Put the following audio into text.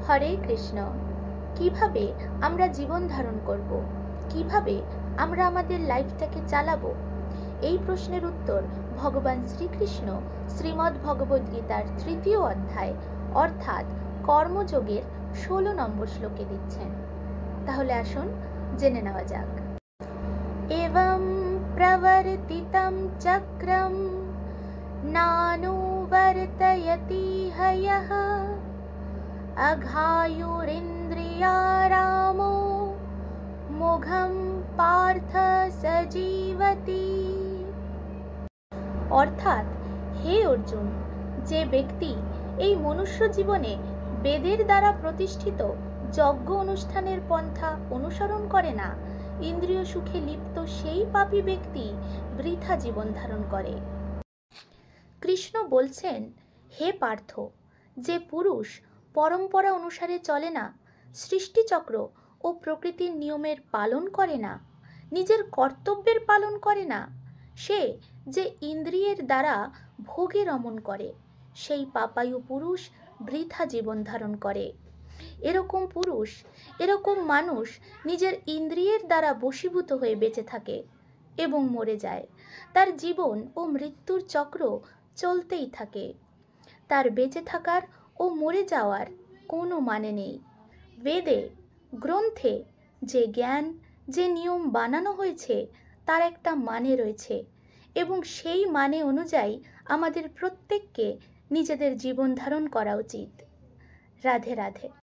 হরে কৃষ্ণ। কিভাবে আমরা জীবন ধারণ করব, কিভাবে আমরা আমাদের লাইফটাকে চালাবো, এই প্রশ্নের উত্তর ভগবান শ্রীকৃষ্ণ শ্রীমদ্ ভগবদ গীতার 3য় অধ্যায় অর্থাৎ কর্মযোগের 16 নম্বর শ্লোকে দিচ্ছেন। তাহলে আসুন জেনে নেওয়া যাক। এবং প্রবর্তিতং চক্রম নানুবর্তয়তি হয়ঃ অঘায়ুরিন্দ্রিয়ারামো মোঘম পার্থ সজীবতি। অর্থাৎ, হে অর্জুন, যে ব্যক্তি এই মনুষ্য জীবনে বেদের দ্বারা প্রতিষ্ঠিত যজ্ঞ অনুষ্ঠানের পন্থা অনুসরণ করে না, ইন্দ্রিয় সুখে লিপ্ত সেই পাপী ব্যক্তি বৃথা জীবন ধারণ করে। কৃষ্ণ বলছেন, হে পার্থ, যে পুরুষ পরম্পরা অনুসারে চলে না, সৃষ্টিচক্র ও প্রকৃতির নিয়মের পালন করে না, নিজের কর্তব্যের পালন করে না, সে যে ইন্দ্রিয়ের দ্বারা ভোগে রমণ করে, সেই পাপায়ু পুরুষ বৃথা জীবন ধারণ করে। এরকম পুরুষ, এরকম মানুষ নিজের ইন্দ্রিয়ের দ্বারা বশীভূত হয়ে বেঁচে থাকে এবং মরে যায়। তার জীবন ও মৃত্যুর চক্র চলতেই থাকে। তার বেঁচে থাকার ও মরে যাওয়ার কোনো মানে নেই। বেদে, গ্রন্থে যে জ্ঞান, যে নিয়ম বানানো হয়েছে তার একটা মানে রয়েছে এবং সেই মানে অনুযায়ী আমাদের প্রত্যেককে নিজেদের জীবন ধারণ করা উচিত। রাধে রাধে।